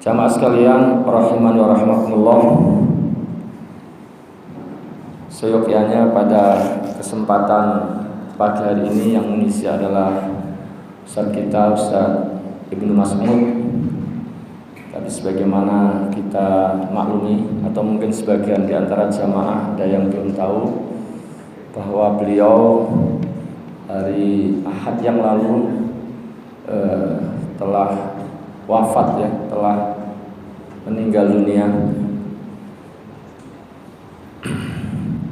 Jamaah sekalian, rahimani wa rahimakumullah. Seyogyanya pada kesempatan pagi hari ini yang mengisi adalah Ustaz kita, Ustaz Ibnu Mas'ud. Tapi sebagaimana kita maklumi, atau mungkin sebagian di antara jamaah ada yang belum tahu, bahwa beliau hari Ahad yang lalu telah wafat, telah meninggal dunia.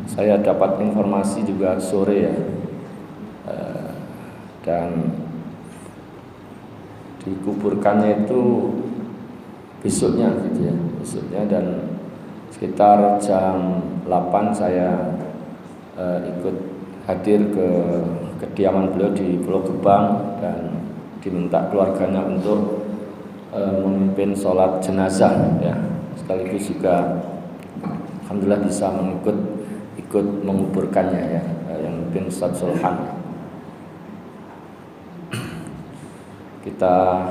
Saya dapat informasi juga sore dan dikuburkannya itu besoknya dan sekitar jam 8 saya ikut hadir ke kediaman beliau di Pulau Gebang dan diminta keluarganya untuk memimpin sholat jenazah, sekaligus juga alhamdulillah bisa ikut menguburkannya, yang memimpin Ustaz Sulhan. Kita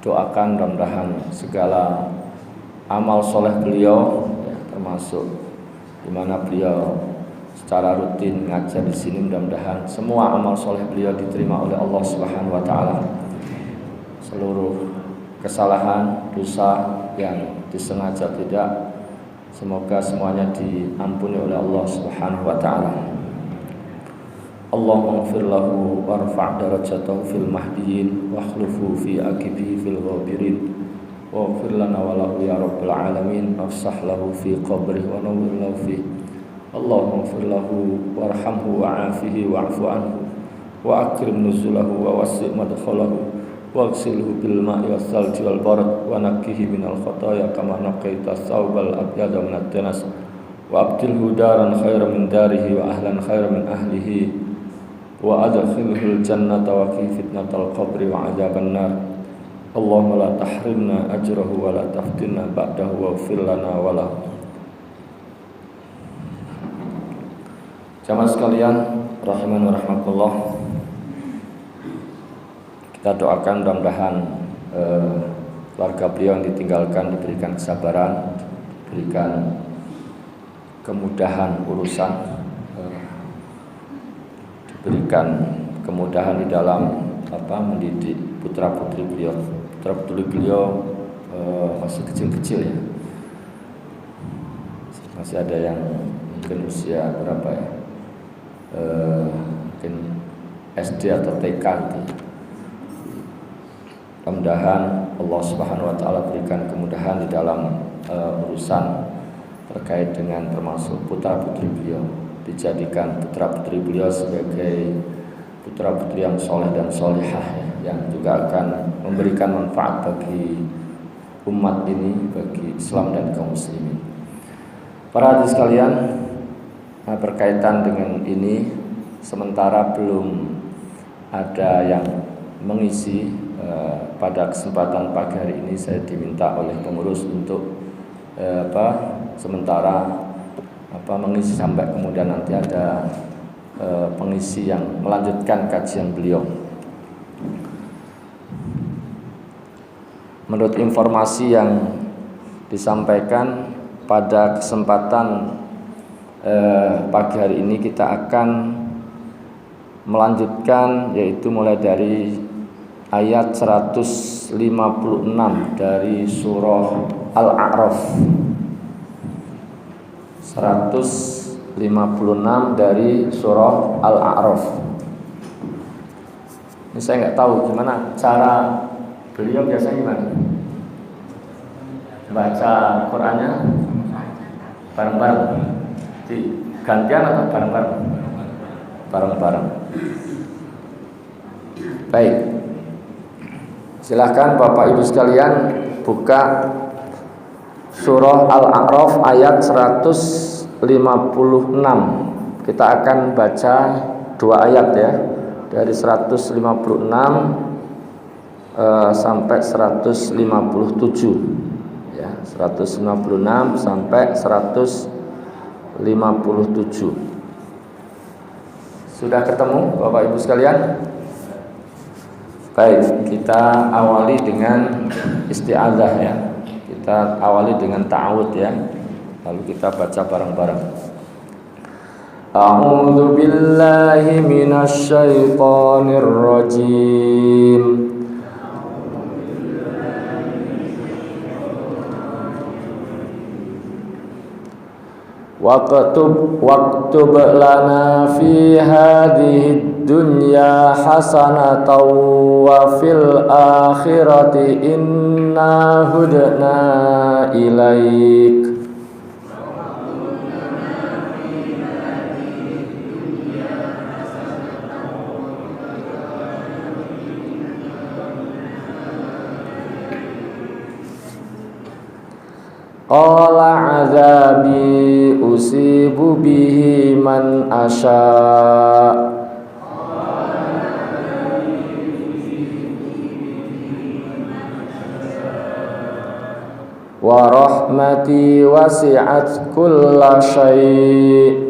doakan mudah-mudahan segala amal soleh beliau, termasuk di mana beliau secara rutin ngajar di sini, mudah-mudahan semua amal soleh beliau diterima oleh Allah Subhanahu wa taala. Seluruh kesalahan, dosa yang disengaja tidak, semoga semuanya diampuni oleh Allah Subhanahu wa taala. Allahumma ighfir lahu warfa' darajatahu fil mahdiyyin wa khlufu fi aqibihi fil ghabirin wa ighfir lana wa lahu ya rabbal alamin, afsah lahu fi qabrihi wa nawwir lahu fi. Allahumma ighfir lahu warhamhu wa'afihi wa'fu anhu wa akrim nuzulahu wa wasi' madkhalahu waghsilhu bil ma'i was salji wal barad wa nakkihi minal khataaya kama naqaita thawbal abyada minad danas wa abdilhu daran khairan min darihi wa ahlan khairan min ahlihi wa adkhilhul jannata wa qi fitnatal qabri wa adzaban nar. Allahumma la tahrimna ajrahu wa la taftinna ba'dahu wa ighfir lana wa lahu. Jamaah sekalian, rahiman wa rahmatullah. Kita doakan mudah-mudahan keluarga beliau yang ditinggalkan diberikan kesabaran, diberikan kemudahan urusan, diberikan kemudahan di dalam mendidik putra-putri beliau. Putra-putri beliau masih kecil-kecil, masih ada yang mungkin usia berapa mungkin SD atau TK gitu. Mudah-mudahan Allah Subhanahu wa taala berikan kemudahan di dalam urusan terkait dengan termasuk putra-putri beliau, dijadikan putra-putri beliau sebagai putra-putri yang soleh dan solihah, yang juga akan memberikan manfaat bagi umat ini, bagi Islam dan kaum muslimin. Para hadirin sekalian, berkaitan dengan ini, sementara belum ada yang mengisi pada kesempatan pagi hari ini, saya diminta oleh pengurus untuk sementara mengisi sampai kemudian nanti ada pengisi yang melanjutkan kajian beliau. Menurut informasi yang disampaikan pada kesempatan pagi hari ini, kita akan melanjutkan, yaitu mulai dari ayat 156 dari surah Al-A'raf. 156 dari surah Al-A'raf. Ini saya nggak tahu gimana cara beliau biasanya gimana baca Qurannya, bareng-bareng, gantian atau bareng-bareng? Bareng-bareng. Baik, silahkan Bapak Ibu sekalian buka surah Al-A'raf ayat 156. Kita akan baca 2 ayat dari 156 sampai 157. 156 sampai 157. Sudah ketemu Bapak Ibu sekalian? Baik, kita awali dengan isti'adzah Kita awali dengan ta'awud ya. Lalu kita baca bareng-bareng. A'udzu billahi minasy syaithanir rajim. Waktub lana fi hadhihi dunya hasanatan wa fil akhirati inna hudna ilaik. Qala azabi usibu bihi man asya wa rahmati wasi'at kulla syai'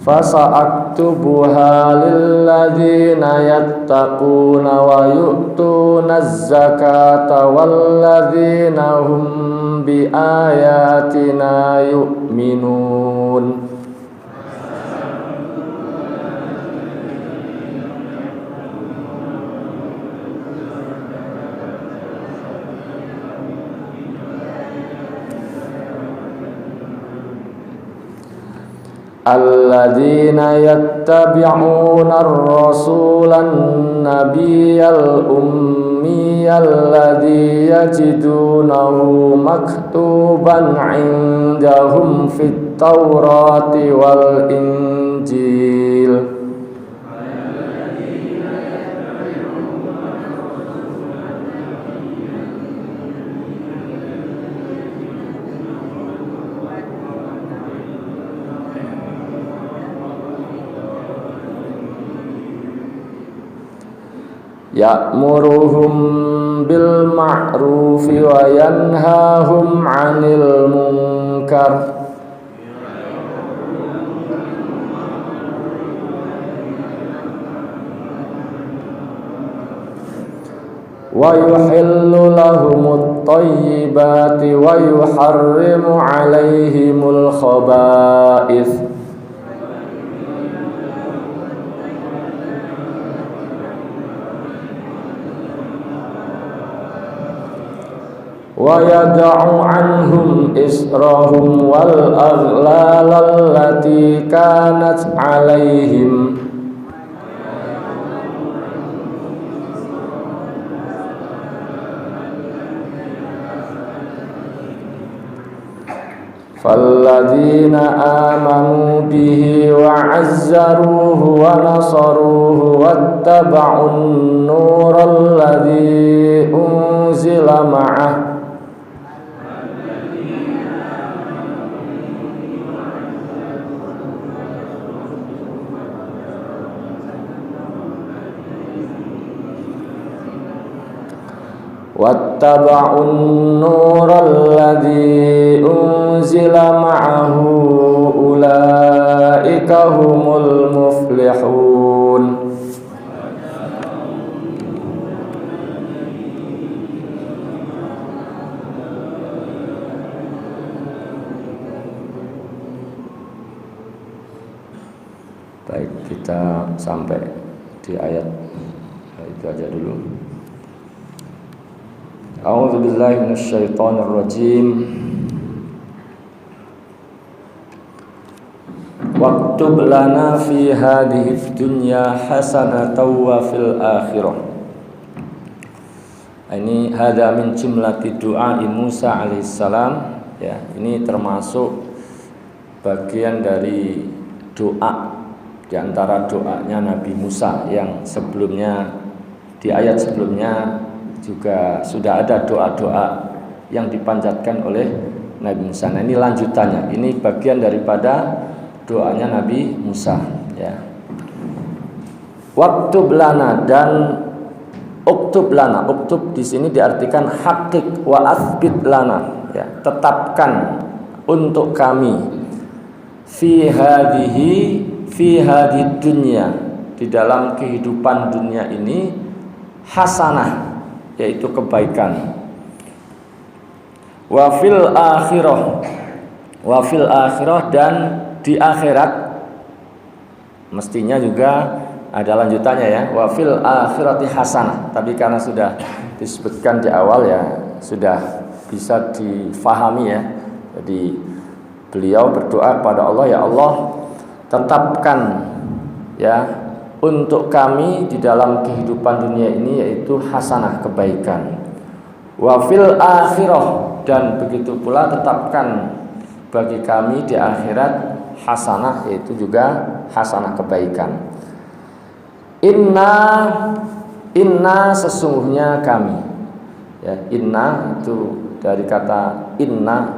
fasa'aktubuha lilladzina yattaquna wa yu'tunaz zakata walladzina hum bi ayatina yu'minun. Alladzina yattabi'una ar-rasulan nabiyyal ummiyal ladzi yajidunahu maktuban 'indahum fit taurati wal injil. Ya'muruhum bil ma'rufi wa yanhahum 'anil munkar wa yuhillu lahumut thayyibati wa yuharrimu 'alaihimul khaba'ith wa yada'u anhum israhum wal aghlal allati kanat 'alaihim falladzina amanu bihi wa 'azzaruhu wa nasaruhu wattaba'un nural ladzi unzila ma'ah wattaba'un nural ladzi unzila ma'ahu ulaika humul muflihun. Baik, kita sampai di ayat itu aja dulu. A'udzu billahi minasy syaithanir rajim. Waktub lana fi hadhihi dunya hasanatan wa fil akhirah. Ini hada min jumlati du'a Musa alaihissalam ya, ini termasuk bagian dari doa di antara doanya Nabi Musa yang sebelumnya di ayat sebelumnya juga sudah ada doa-doa yang dipanjatkan oleh Nabi Musa. Nah, ini lanjutannya. Ini bagian daripada doanya Nabi Musa ya. Waktub lana dan uktub lana. Uktub di sini diartikan hakik wa asbit lana ya. Tetapkan untuk kami fi hadhihi dunya, di dalam kehidupan dunia ini hasanah, yaitu kebaikan. Wa fil akhirah dan di akhirat, mestinya juga ada lanjutannya ya, wa fil akhirati hasanah. Tapi karena sudah disebutkan di awal ya, sudah bisa difahami ya. Jadi beliau berdoa kepada Allah, ya Allah, tetapkan ya untuk kami di dalam kehidupan dunia ini yaitu hasanah, kebaikan. Wa fil akhirah, dan begitu pula tetapkan bagi kami di akhirat hasanah, yaitu juga hasanah, kebaikan. Inna sesungguhnya kami ya, inna itu dari kata inna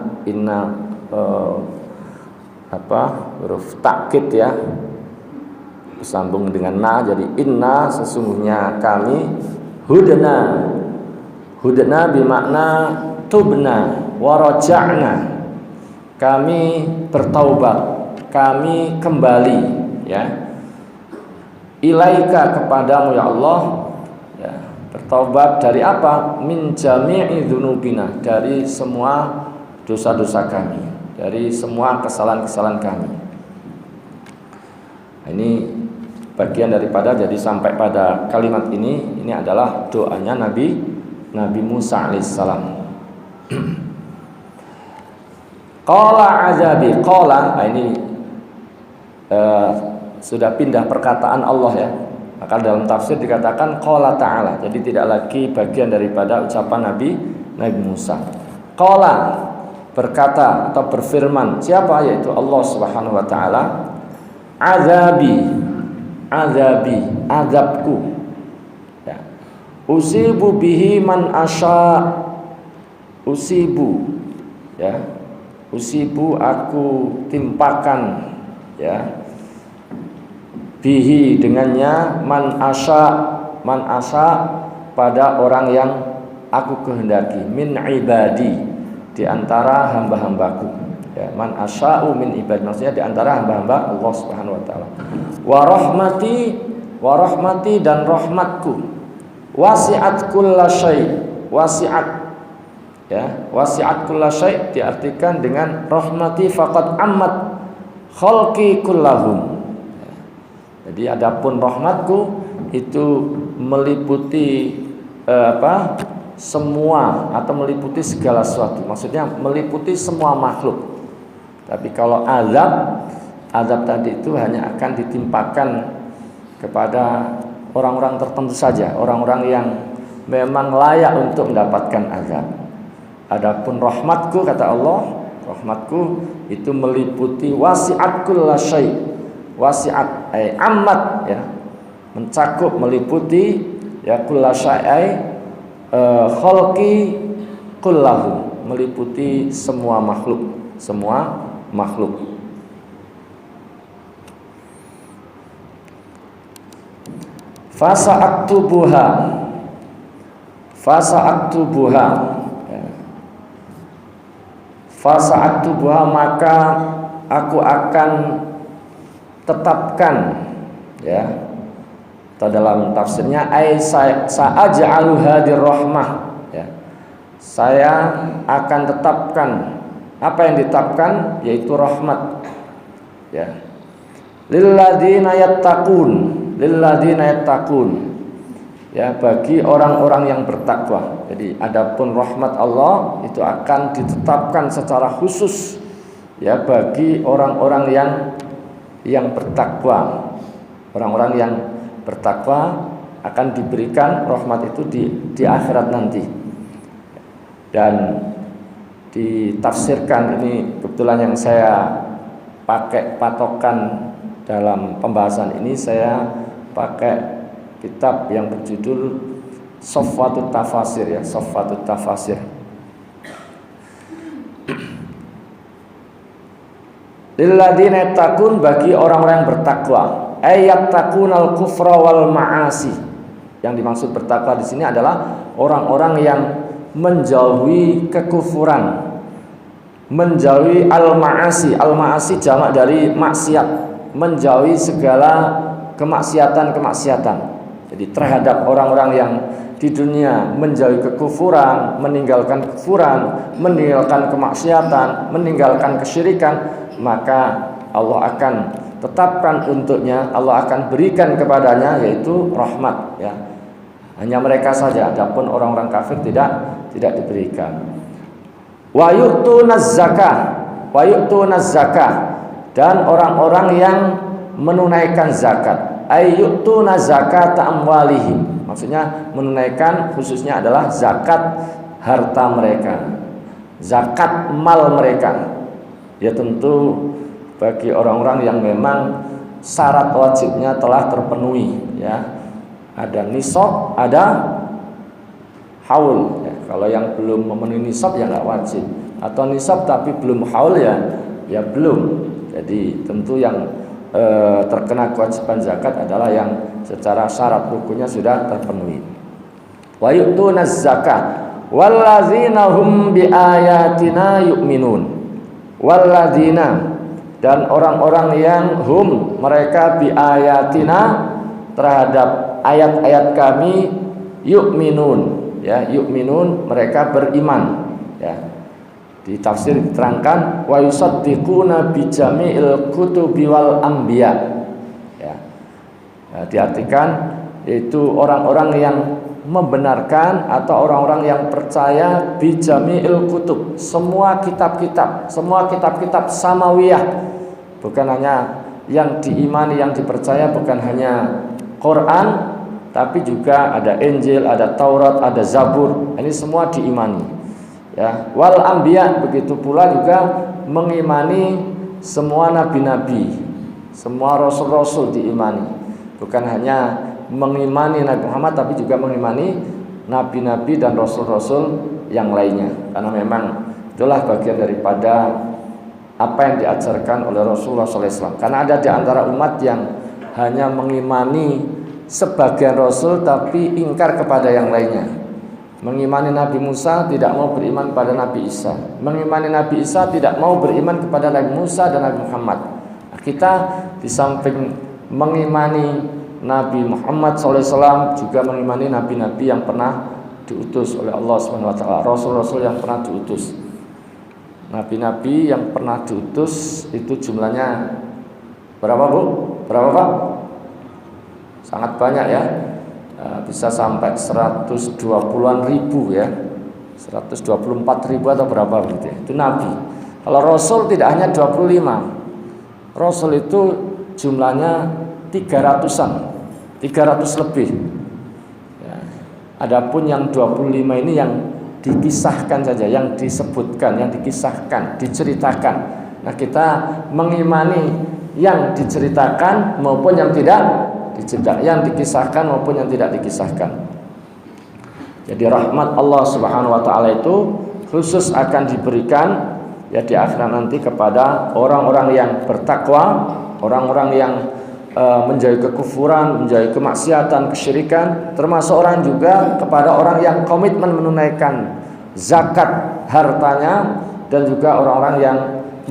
huruf takkid ya, bersambung dengan na, jadi inna sesungguhnya kami, hudna bimakna tubna wa raja'na, kami bertaubat, kami kembali ya, ilaika kepadamu ya Allah ya, bertaubat dari apa? Min jami'i dzunubina, dari semua dosa-dosa kami, dari semua kesalahan-kesalahan kami. Nah, ini bagian daripada, jadi sampai pada kalimat ini adalah doanya Nabi Musa alaihissalam. Qala azabi, qala, ini sudah pindah perkataan Allah ya. Maka dalam tafsir dikatakan qala ta'ala, jadi tidak lagi bagian daripada ucapan Nabi Musa. Qala, berkata atau berfirman, siapa? Yaitu Allah Subhanahu wa taala. Azabi, azabku ya. Usibu bihi man asya, usibu ya, usibu aku timpakan ya, bihi dengannya, man asya pada orang yang aku kehendaki, min ibadi di antara hamba-hambaku ya, man asya'u min ibadi, maksudnya di antara hamba-hamba Allah Subhanahu wa taala. Wa rahmati dan rahmatku, wasi'at kullasyai, wasi'at ya, wasi'at kullasyai diartikan dengan rahmati faqad ammat khalqi kullahum. Jadi adapun rahmatku itu meliputi semua atau meliputi segala sesuatu, maksudnya meliputi semua makhluk. Tapi kalau azab tadi itu hanya akan ditimpakan kepada orang-orang tertentu saja, orang-orang yang memang layak untuk mendapatkan azab. Adapun rahmatku, kata Allah, rahmatku itu meliputi wasi'at kullasyai, wasi'at ay ammat ya, mencakup, meliputi ya, kullasyai khalqi kullahu, meliputi semua makhluk, Fasa'aktubuha maka aku akan tetapkan ya, atau dalam tafsirnya sa'aj'aluha dirrahmah ya, saya akan tetapkan. Apa yang ditetapkan? Yaitu rahmat ya, lilladzina yattaqun ya, bagi orang-orang yang bertakwa. Jadi adapun rahmat Allah itu akan ditetapkan secara khusus ya, bagi orang-orang yang bertakwa. Orang-orang yang bertakwa akan diberikan rahmat itu di akhirat nanti. Dan ditafsirkan, ini kebetulan yang saya pakai patokan dalam pembahasan ini, saya pakai kitab yang berjudul Safwatut Tafasir ya, Safwatut Tafasir. Lilladzina yattaqun, bagi orang-orang yang bertakwa, ayattaqunal kufra wal ma'asi. Yang dimaksud bertakwa di sini adalah orang-orang yang menjauhi kekufuran, menjauhi al-ma'asi. Al-ma'asi jamak dari maksiat, menjauhi segala kemaksiatan-kemaksiatan Jadi terhadap orang-orang yang di dunia menjauhi kekufuran, meninggalkan kekufuran, meninggalkan kemaksiatan, meninggalkan kesyirikan, maka Allah akan tetapkan untuknya, Allah akan berikan kepadanya yaitu rahmat, ya. Hanya mereka saja, adapun orang-orang kafir tidak diberikan. Wa yu'tunaz zakah, dan orang-orang yang menunaikan zakat. Ay yu'tuna zakata amwalihim. Maksudnya menunaikan khususnya adalah zakat harta mereka, zakat mal mereka. Ya tentu bagi orang-orang yang memang syarat wajibnya telah terpenuhi, ya. Ada nisab, ada haul, ya. Kalau yang belum memenuhi nisab ya nggak wajib, atau nisab tapi belum haul ya belum. Jadi tentu yang terkena kewajiban zakat adalah yang secara syarat rukunnya sudah terpenuhi. Wa yu'tunaz zakah walladzina hum biayatina yu'minun. Walladzina, dan orang-orang yang hum mereka biayatina terhadap ayat-ayat kami yu'minun, ya, yu'minun mereka beriman, ya. Di tafsir diterangkan wa yusaddiquna bi jami'il kutubi wal anbiya, ya. Diartikan yaitu orang-orang yang membenarkan atau orang-orang yang percaya bi jami'il kutub, semua kitab-kitab samawiyah, bukan hanya yang diimani, yang dipercaya bukan hanya Quran, tapi juga ada Injil, ada Taurat, ada Zabur. Ini semua diimani, ya. Wal anbiya, begitu pula juga mengimani semua nabi-nabi, semua rasul-rasul diimani. Bukan hanya mengimani Nabi Muhammad, tapi juga mengimani nabi-nabi dan rasul-rasul yang lainnya. Karena memang itulah bagian daripada apa yang diajarkan oleh Rasulullah SAW. Karena ada di antara umat yang hanya mengimani sebagian rasul tapi ingkar kepada yang lainnya. Mengimani Nabi Musa, tidak mau beriman pada Nabi Isa. Mengimani Nabi Isa, tidak mau beriman kepada Nabi Musa dan Nabi Muhammad. Nah, kita di samping mengimani Nabi Muhammad SAW juga mengimani nabi-nabi yang pernah diutus oleh Allah SWT, rasul-rasul yang pernah diutus. Nabi-nabi yang pernah diutus itu jumlahnya berapa, Bu? Berapa, Pak? Sangat banyak, ya. Bisa sampai 120-an ribu, ya. 124 ribu atau berapa gitu, ya. Itu nabi. Kalau rasul tidak hanya 25. Rasul itu jumlahnya 300-an, 300 lebih, ya. Adapun yang 25 ini yang dikisahkan saja, yang disebutkan, yang dikisahkan, diceritakan. Nah, kita mengimani yang diceritakan maupun yang tidak diceritakan, yang dikisahkan maupun yang tidak dikisahkan. Jadi rahmat Allah Subhanahu wa taala itu khusus akan diberikan, ya, di akhirat nanti kepada orang-orang yang bertakwa, orang-orang yang menjauhi kekufuran, menjauhi kemaksiatan, kesyirikan, termasuk orang juga kepada orang yang komitmen menunaikan zakat hartanya, dan juga orang-orang yang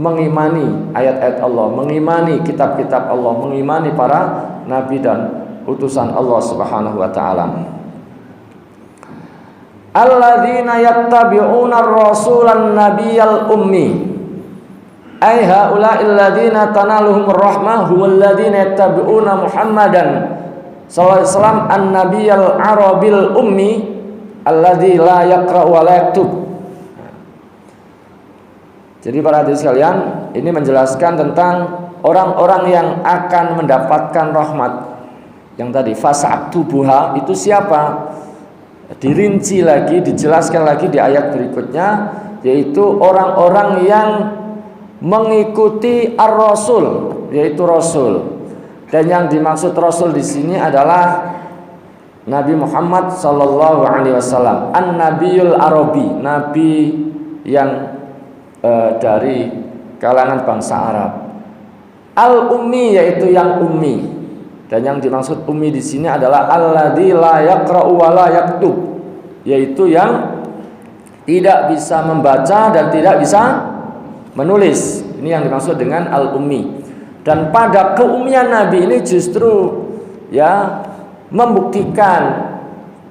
mengimani ayat-ayat Allah, mengimani kitab-kitab Allah, mengimani para nabi dan utusan Allah Subhanahu wa taala. Alladzina yattabi'una ar-rasulan nabiyyal ummi. Ai haula'il ladzina tanaluhum rahmah huwal ladzina yattabi'una Muhammadan sallallahu alaihi wasallam an-nabiyyal arabil ummi alladzi la yaqra' wa la yaktub. Jadi para hadirin sekalian, ini menjelaskan tentang orang-orang yang akan mendapatkan rahmat. Yang tadi fasa'tubuha itu siapa? Dirinci lagi, dijelaskan lagi di ayat berikutnya, yaitu orang-orang yang mengikuti ar-rasul, yaitu rasul. Dan yang dimaksud rasul di sini adalah Nabi Muhammad sallallahu alaihi wasallam, an-nabiyul arabi, nabi yang dari kalangan bangsa Arab. Al-ummi, yaitu yang ummi. Dan yang dimaksud ummi di sini adalah alladzi la yaqra'u wa la yaktub, yaitu yang tidak bisa membaca dan tidak bisa menulis. Ini yang dimaksud dengan al-ummi. Dan pada keummian Nabi ini justru, ya, membuktikan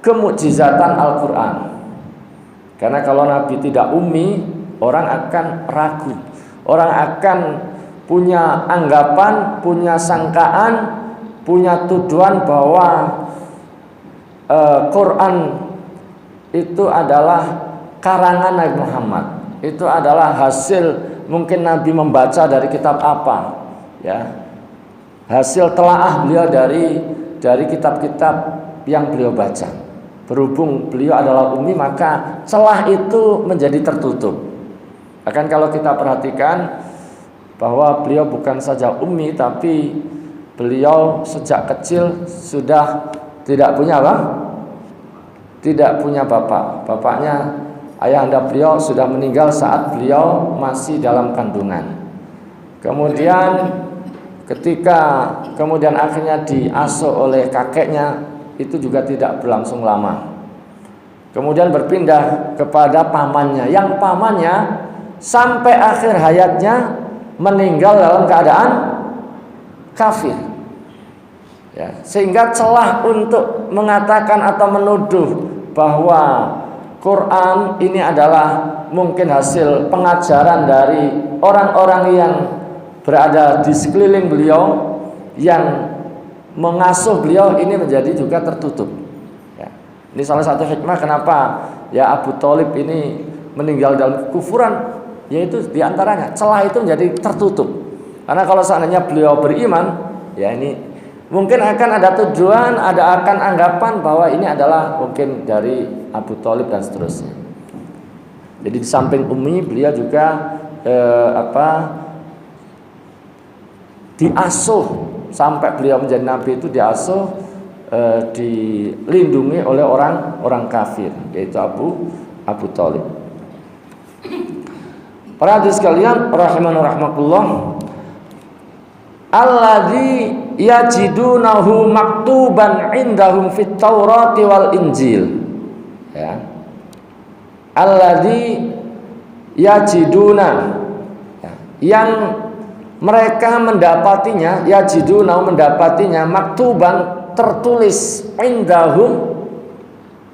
kemukjizatan Al-Quran. Karena kalau Nabi tidak ummi, orang akan ragu, orang akan punya anggapan, punya sangkaan, punya tuduhan bahwa Quran itu adalah karangan Nabi Muhammad, itu adalah hasil mungkin Nabi membaca dari kitab apa, ya, hasil telaah beliau dari kitab-kitab yang beliau baca. Berhubung beliau adalah ummi, maka celah itu menjadi tertutup. Akan kalau kita perhatikan bahwa beliau bukan saja ummi, tapi beliau sejak kecil sudah tidak punya apa? Tidak punya bapak. Bapaknya, ayahanda beliau sudah meninggal saat beliau masih dalam kandungan. Kemudian kemudian akhirnya diasuh oleh kakeknya, itu juga tidak berlangsung lama. Kemudian berpindah kepada pamannya, yang pamannya sampai akhir hayatnya meninggal dalam keadaan kafir. Ya, sehingga celah untuk mengatakan atau menuduh bahwa Quran ini adalah mungkin hasil pengajaran dari orang-orang yang berada di sekeliling beliau, yang mengasuh beliau, ini menjadi juga tertutup. Ya, ini salah satu hikmah kenapa ya Abu Thalib ini meninggal dalam kekufuran, yaitu diantaranya celah itu menjadi tertutup. Karena kalau seandainya beliau beriman, ya ini mungkin akan ada tujuan, akan anggapan bahwa ini adalah mungkin dari Abu Thalib dan seterusnya. Jadi di samping ummi, beliau juga diasuh sampai beliau menjadi nabi, itu diasuh, dilindungi oleh orang kafir, yaitu Abu Thalib. Para hadirin sekalian rahimani rahmakumullah, alladzi yajidunahu maktuban indahum fit Taurati wal Injil. Ya. Alladzi yajiduna, ya, yang mereka mendapatinya, yajidunahu mendapatinya, maktuban tertulis, indahum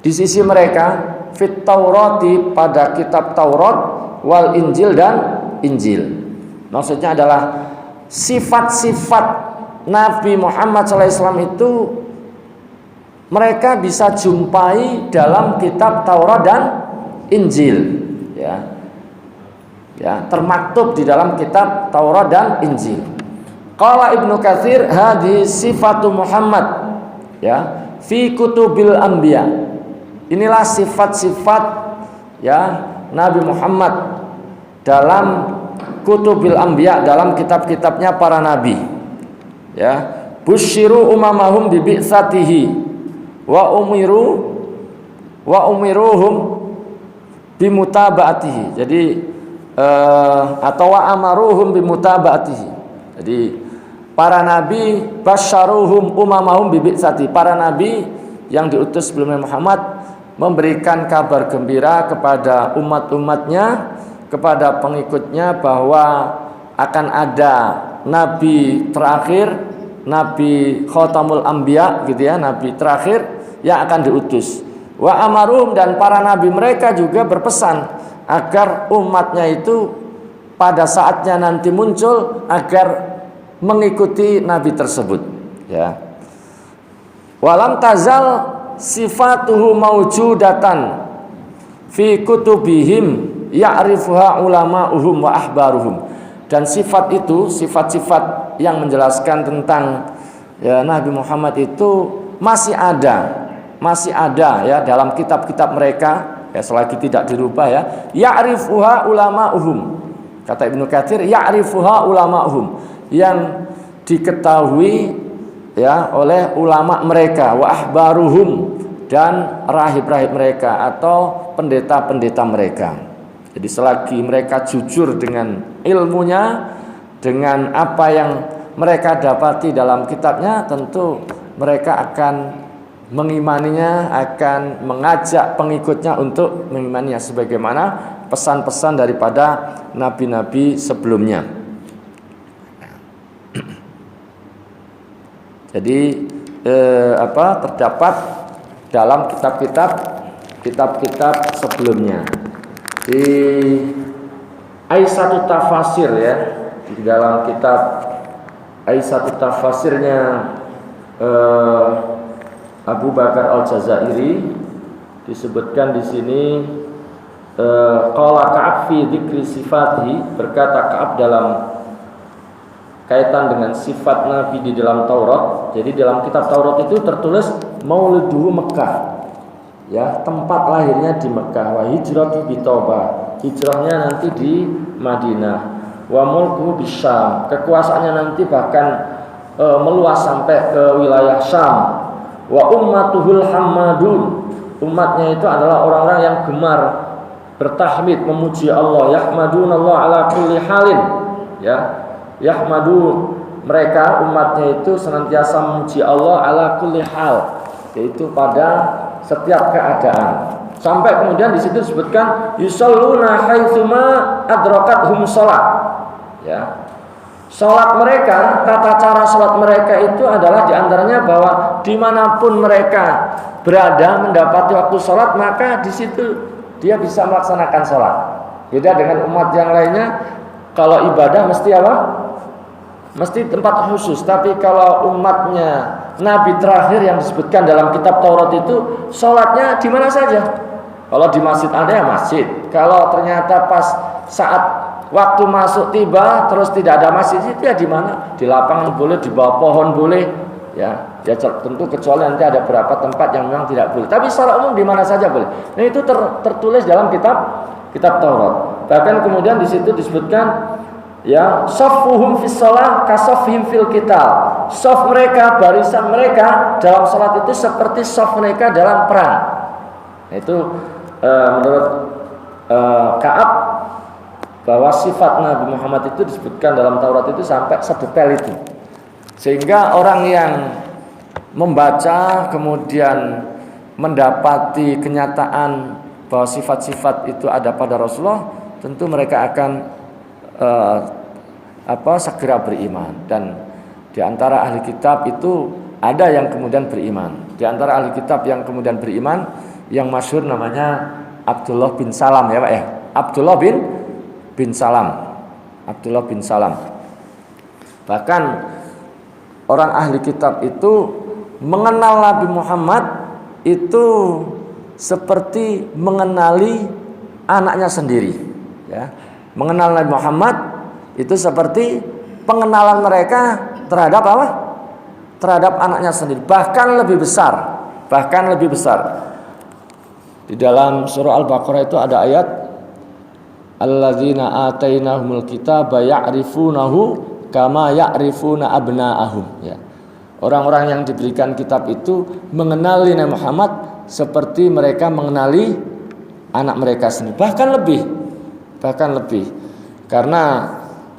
di sisi mereka, fit Taurati pada kitab Taurat, wal Injil dan Injil. Maksudnya adalah sifat-sifat Nabi Muhammad SAW itu mereka bisa jumpai dalam kitab Taurat dan Injil, ya, termaktub di dalam kitab Taurat dan Injil. Qala Ibnu Katsir, hadhi sifatu Muhammad, ya, fi kutubil anbiya. Inilah sifat-sifat, ya, Nabi Muhammad dalam kutubil anbiya, dalam kitab-kitabnya para nabi. Ya, busyiru umamahum bi bi'tsatihi wa umiruhum bimutaba'atihi. Jadi atau wa amaruhum bimutaba'atihi. Jadi para nabi basyaruhum umamahum bi bi'tsati. Para nabi yang diutus sebelum Muhammad memberikan kabar gembira kepada umat-umatnya, kepada pengikutnya, bahwa akan ada nabi terakhir, nabi Khatamul Anbiya, gitu ya, nabi terakhir yang akan diutus. Wa amarum, dan para nabi mereka juga berpesan agar umatnya itu pada saatnya nanti muncul agar mengikuti nabi tersebut, ya. Walam tazal sifatuhu mawjudatan fi kutubihim ya'rifuha ulama'uhum wa ahbaruhum. Dan sifat itu, sifat-sifat yang menjelaskan tentang, ya, Nabi Muhammad itu masih ada ya dalam kitab-kitab mereka, ya, selagi tidak dirubah, ya. Ya'rifuha ulama'uhum. Kata Ibnu Katsir, ya'rifuha ulama'uhum, yang diketahui, ya, oleh ulama mereka, wa ahbaruhum, dan rahib-rahib mereka atau pendeta-pendeta mereka. Jadi selagi mereka jujur dengan ilmunya, dengan apa yang mereka dapati dalam kitabnya, tentu mereka akan mengimaninya, akan mengajak pengikutnya untuk mengimaninya sebagaimana pesan-pesan daripada nabi-nabi sebelumnya. Jadi terdapat dalam kitab-kitab sebelumnya. Di Aisyatut Tafasir ya, di dalam kitab Aisyatut Tafasirnya Abu Bakar Al-Jazairi disebutkan di sini qala Ka'ab fi dzikri sifatihi, berkata Ka'ab dalam kaitan dengan sifat Nabi di dalam Taurat. Jadi dalam kitab Taurat itu tertulis Mauliduhu Mekah, ya, tempat lahirnya di Mekah. Wa hijratu bi Taubah, hijrahnya nanti di Madinah. Wa mulkuhu bisyam, kekuasaannya nanti bahkan meluas sampai ke wilayah Syam. Wa ummatuhul hammadun, umatnya itu adalah orang-orang yang gemar bertahmid, memuji Allah. Yahmadunallah ala kulli halin, ya, yahmadu, mereka umatnya itu senantiasa memuji Allah ala kulli hal, yaitu pada setiap keadaan. Sampai kemudian di situ disebutkan yusalluna haitsuma adrakathum shalah, ya. Salat mereka, tata cara salat mereka itu adalah diantaranya bahwa dimanapun mereka berada mendapati waktu salat, maka di situ dia bisa melaksanakan salat. Beda dengan umat yang lainnya, kalau ibadah mesti apa? Mesti tempat khusus. Tapi kalau umatnya Nabi terakhir yang disebutkan dalam kitab Taurat itu, salatnya di mana saja. Kalau di masjid ada ya masjid. Kalau ternyata pas saat waktu masuk tiba terus tidak ada masjid, itu ya di mana? Di lapangan boleh, di bawah pohon boleh, ya. Ya tentu kecuali nanti ada beberapa tempat yang memang tidak boleh. Tapi secara umum di mana saja boleh. Nah itu tertulis dalam kitab Taurat. Bahkan kemudian di situ disebutkan, ya, saffuhum fis shalah kasaffihim fil qital. Shaf mereka, barisan mereka dalam salat itu seperti shaf mereka dalam perang. Nah, itu menurut Ka'ab, bahwa sifat Nabi Muhammad itu disebutkan dalam Taurat itu sampai sedetail itu. Sehingga orang yang membaca kemudian mendapati kenyataan bahwa sifat-sifat itu ada pada Rasulullah, tentu mereka akan segera beriman. Dan di antara ahli kitab itu ada yang kemudian beriman. Di antara ahli kitab yang kemudian beriman, yang masyhur namanya Abdullah bin Salam, ya Pak ya. Abdullah bin Salam. Bahkan orang ahli kitab itu mengenal Nabi Muhammad itu seperti mengenali anaknya sendiri, ya. Mengenal Nabi Muhammad itu seperti pengenalan mereka terhadap apa? Terhadap anaknya sendiri, bahkan lebih besar. Di dalam surah Al-Baqarah itu ada ayat alladzina atainahumul kitaba ya'rifunahu kama ya'rifuna abna'ahum, ya. Orang-orang yang diberikan kitab itu mengenali Nabi Muhammad seperti mereka mengenali anak mereka sendiri, bahkan lebih. Karena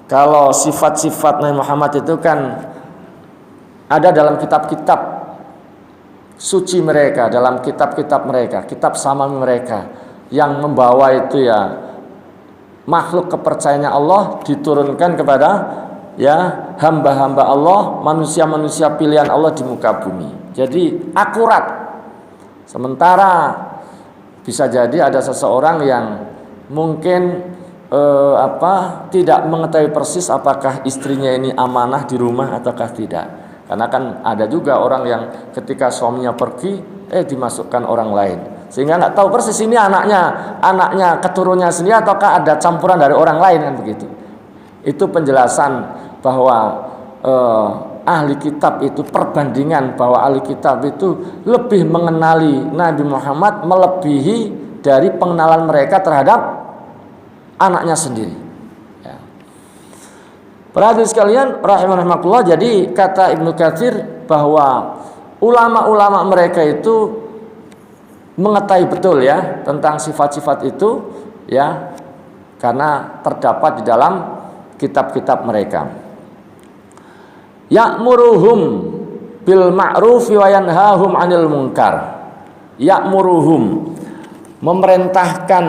kalau sifat-sifat Nabi Muhammad itu kan ada dalam kitab-kitab suci mereka, dalam kitab-kitab mereka, kitab samami mereka yang membawa itu, ya, makhluk kepercayaannya Allah diturunkan kepada, ya, hamba-hamba Allah, manusia-manusia pilihan Allah di muka bumi. Jadi akurat. Sementara bisa jadi ada seseorang yang mungkin tidak mengetahui persis apakah istrinya ini amanah di rumah ataukah tidak. Karena kan ada juga orang yang ketika suaminya pergi, dimasukkan orang lain, sehingga nggak tahu persis ini anaknya keturunannya sendiri ataukah ada campuran dari orang lain, kan begitu. Itu penjelasan bahwa ahli kitab itu, perbandingan bahwa ahli kitab itu lebih mengenali Nabi Muhammad melebihi dari pengenalan mereka terhadap anaknya sendiri. Para hadirin sekalian rahimakumullah, jadi kata Ibnu Katsir bahwa ulama-ulama mereka itu mengetahui betul, ya, tentang sifat-sifat itu, ya, karena terdapat di dalam kitab-kitab mereka. Ya'muruhum bil ma'rufi wa yanhahum 'anil munkar. Ya'muruhum, memerintahkan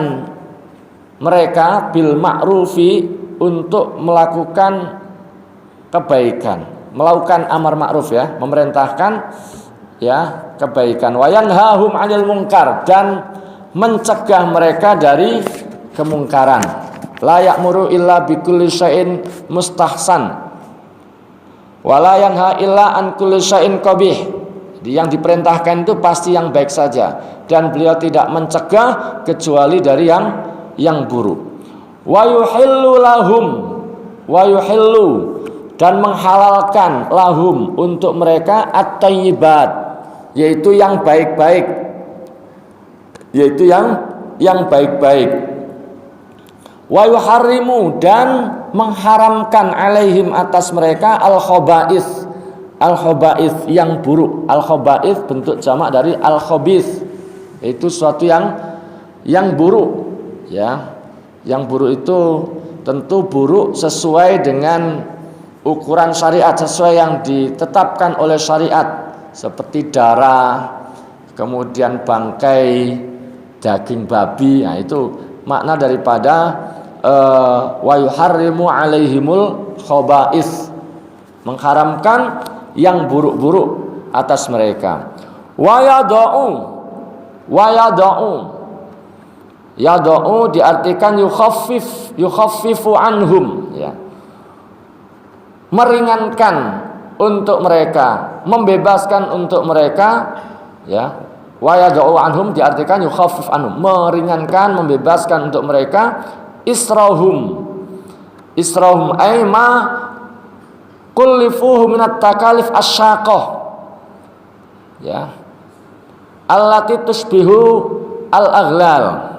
mereka bil ma'rufi, untuk melakukan kebaikan, melakukan amar ma'ruf, ya, memerintahkan ya kebaikan, wa yanhahum 'anil munkar, dan mencegah mereka dari kemungkaran. La ya'muru illa bikulli syai'in mustahsan wa la yanha illa an kulli syai'in qabih. Yang diperintahkan itu pasti yang baik saja, dan beliau tidak mencegah kecuali dari yang buruk. Wa yuhillu lahum, wa yuhillu, dan menghalalkan lahum untuk mereka at-thayyibat, yaitu yang baik-baik, yaitu yang baik-baik. Wa yuharrimu, dan mengharamkan alaihim atas mereka al-khaba'ith, al-khaba'ith yang buruk. Al-khaba'ith bentuk jamak dari al-khabith, itu suatu yang buruk, ya. Yang buruk itu tentu buruk sesuai dengan ukuran syariat, sesuai yang ditetapkan oleh syariat, seperti darah, kemudian bangkai, daging babi. Nah, itu makna daripada wa yuharrimu alaihimul khaba'ith, mengharamkan yang buruk-buruk atas mereka. Wa yada'u diartikan yukhaffifu anhum, ya. Meringankan untuk mereka, membebaskan untuk mereka, ya. Wa yada'u anhum diartikan yukhaffif anhum, meringankan, membebaskan untuk mereka israhum ay ma kullifuhu minat takalif asyaqah, ya, allati tusbihu al-aghlal,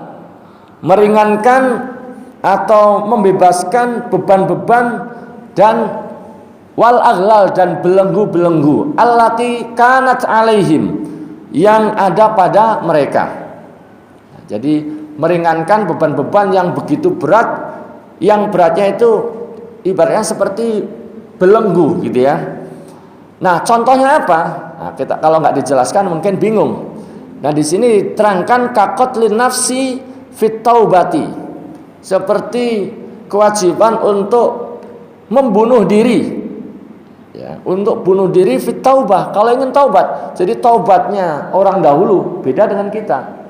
meringankan atau membebaskan beban-beban dan wal aghlal, dan belenggu-belenggu, allati kanat alaihim, yang ada pada mereka. Jadi meringankan beban-beban yang begitu berat, yang beratnya itu ibaratnya seperti belenggu gitu ya. Nah, contohnya apa? Nah, kita kalau nggak dijelaskan mungkin bingung. Nah, di sini diterangkan kaqatlin nafsi fit taubati, seperti kewajiban untuk membunuh diri, ya, untuk bunuh diri fit taubah, kalau ingin taubat. Jadi taubatnya orang dahulu beda dengan kita.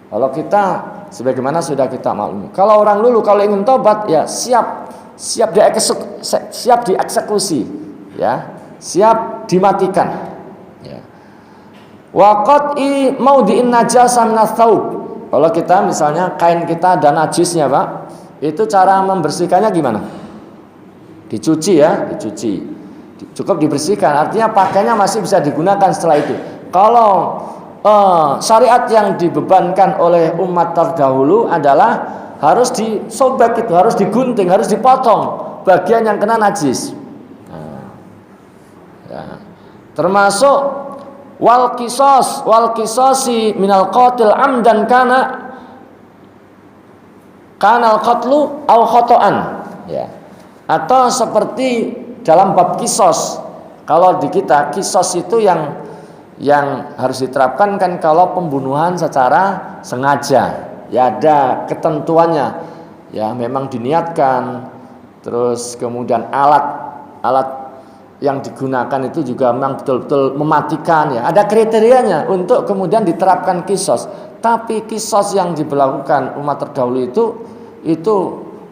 Kalau kita sebagaimana sudah kita maklumi, kalau orang dulu kalau ingin taubat ya siap dieksekusi, ya, siap dimatikan, ya. Wa qat'i maudi'in najasa min ats-tsaub. Kalau kita misalnya kain kita ada najisnya, Pak, itu cara membersihkannya gimana? Dicuci, ya, dicuci. Cukup dibersihkan, artinya pakainya masih bisa digunakan setelah itu. Kalau syariat yang dibebankan oleh umat terdahulu adalah harus disobek, itu harus digunting, harus dipotong bagian yang kena najis. Nah, ya. Termasuk wal qisasi minal qatil amdan kana al qatlu au khata'an, ya. Atau seperti dalam bab kisos, kalau di kita kisos itu yang harus diterapkan kan kalau pembunuhan secara sengaja, ya, ada ketentuannya, ya, memang diniatkan, terus kemudian alat yang digunakan itu juga memang betul-betul mematikan, ya, ada kriterianya untuk kemudian diterapkan kisos. Tapi kisos yang diberlakukan umat terdahulu itu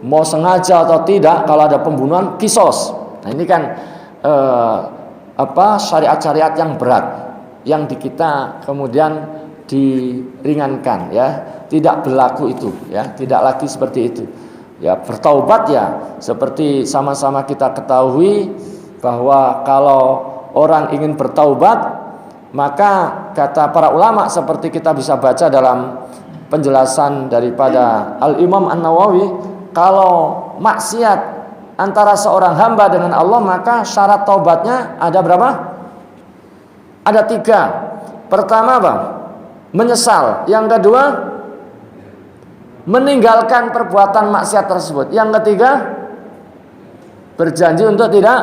mau sengaja atau tidak, kalau ada pembunuhan kisos. Nah, ini kan syariat-syariat yang berat, yang di kita kemudian diringankan, ya, tidak berlaku itu, ya, tidak lagi seperti itu, ya. Bertaubat, ya, seperti sama-sama kita ketahui bahwa kalau orang ingin bertaubat, maka kata para ulama seperti kita bisa baca dalam penjelasan daripada Al-Imam An-Nawawi, kalau maksiat antara seorang hamba dengan Allah, maka syarat taubatnya ada berapa? Ada 3. Pertama apa? Menyesal. Yang kedua, meninggalkan perbuatan maksiat tersebut. Yang ketiga, berjanji untuk tidak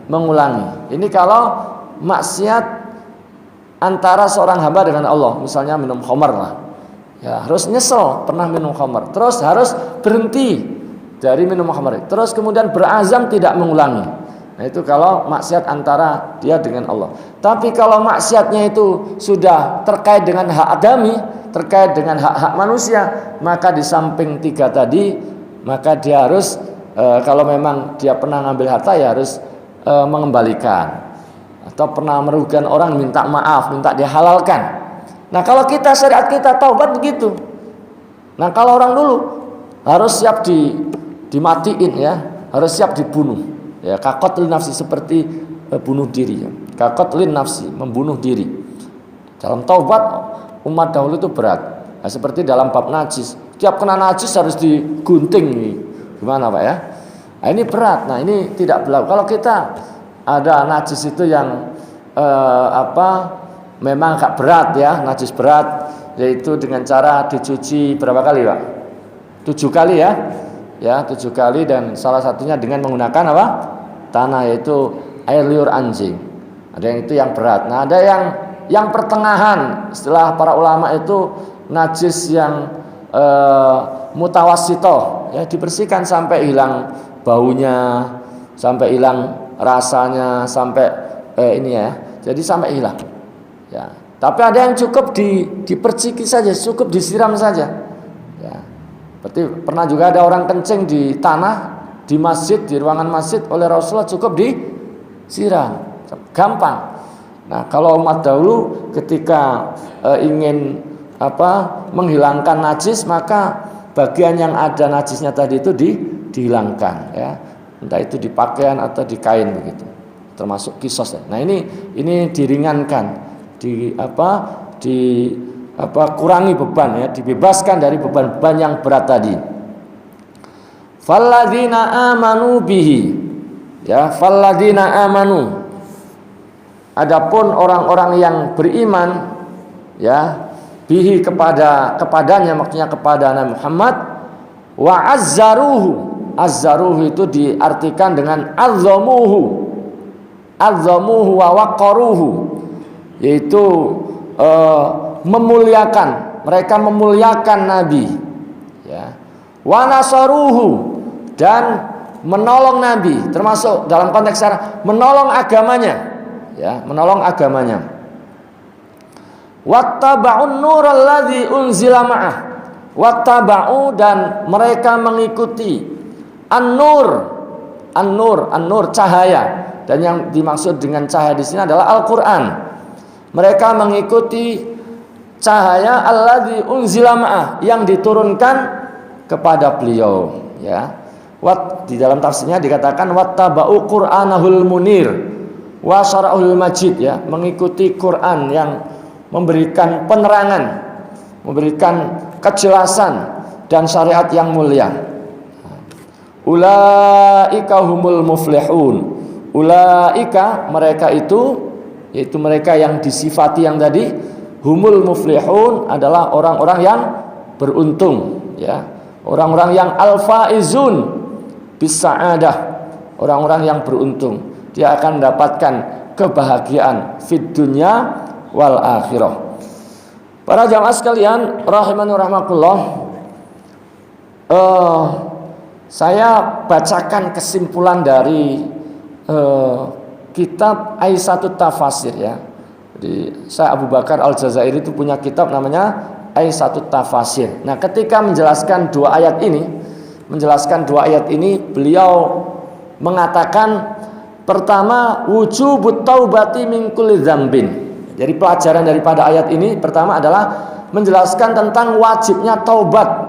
mengulangi. Ini kalau maksiat antara seorang hamba dengan Allah, misalnya minum khamar lah, ya, harus nyesel pernah minum khamar, terus harus berhenti dari minum khamar, terus kemudian berazam tidak mengulangi. Nah itu kalau maksiat antara dia dengan Allah. Tapi kalau maksiatnya itu sudah terkait dengan hak adami, terkait dengan hak-hak manusia, maka di samping 3 tadi, maka dia harus kalau memang dia pernah ngambil harta ya harus mengembalikan. Atau pernah merugikan orang, minta maaf, minta dihalalkan. Nah kalau kita, syariat kita taubat begitu. Nah kalau orang dulu harus siap dimatiin ya, harus siap dibunuh. Ya, qatlun nafsi, seperti bunuh diri ya. Qatlun nafsi, membunuh diri. Dalam taubat umat dahulu itu berat. Nah, seperti dalam bab najis, tiap kena najis harus digunting. Gimana Pak ya? Nah, ini berat. Nah, ini tidak berlaku. Kalau kita ada najis itu yang memang agak berat ya, najis berat, yaitu dengan cara dicuci berapa kali Pak? 7 kali ya. Ya, 7 kali, dan salah satunya dengan menggunakan apa? Tanah, yaitu air liur anjing. Ada yang itu yang berat. Nah, ada yang pertengahan. Istilah para ulama itu najis yang mutawassithah, ya, dibersihkan sampai hilang baunya, sampai hilang rasanya, sampai ini ya. Jadi sampai hilang. Ya. Tapi ada yang cukup diperciki saja, cukup disiram saja. Ya. Berarti pernah juga ada orang kencing di tanah, di masjid, di ruangan masjid oleh Rasulullah, cukup disiram, gampang. Nah kalau umat dahulu ketika ingin menghilangkan najis, maka bagian yang ada najisnya tadi itu dihilangkan ya, entah itu di pakaian atau di kain begitu, termasuk kisos. Nah ini diringankan, kurangi beban ya, dibebaskan dari beban-beban yang berat tadi. Falladzina amanu bihi, ya, falladzina amanu. Adapun orang-orang yang beriman ya, bihi kepadanya, maksudnya kepada Nabi Muhammad, wa azzaruhu itu diartikan dengan azzamuhu wa waqaruhu, yaitu memuliakan, mereka memuliakan Nabi ya. Wa nasaruhu, dan menolong Nabi, termasuk dalam konteks sekarang menolong agamanya ya, menolong agamanya. Wattaba'un nural ladzi unzila ma'ah, wattaba'u, dan mereka mengikuti an-nur cahaya, dan yang dimaksud dengan cahaya di sini adalah Al-Qur'an. Mereka mengikuti cahaya alladzi unzila ma'ah, yang diturunkan kepada beliau ya. Di dalam tafsirnya dikatakan wattaba'u Qur'anahul munir wa syara'ul majid ya, mengikuti Quran yang memberikan penerangan, memberikan kejelasan dan syariat yang mulia. Ulaika humul muflihun. Ulaika, mereka itu, yaitu mereka yang disifati yang tadi, humul muflihun, adalah orang-orang yang beruntung ya, orang-orang yang al-faizun bis-sa'adah, orang-orang yang beruntung, dia akan mendapatkan kebahagiaan fid dunya wal akhirah. Para jamaah sekalian rahimani rahmakumullah, saya bacakan kesimpulan dari kitab Aisyatut Tafasir ya. Jadi saya Abu Bakar Al-Jazairi itu punya kitab namanya Aisyatut Tafasir. Nah, ketika menjelaskan dua ayat ini, beliau mengatakan pertama, wujubut taubati min kulli dzambin. Jadi pelajaran daripada ayat ini pertama adalah menjelaskan tentang wajibnya taubat.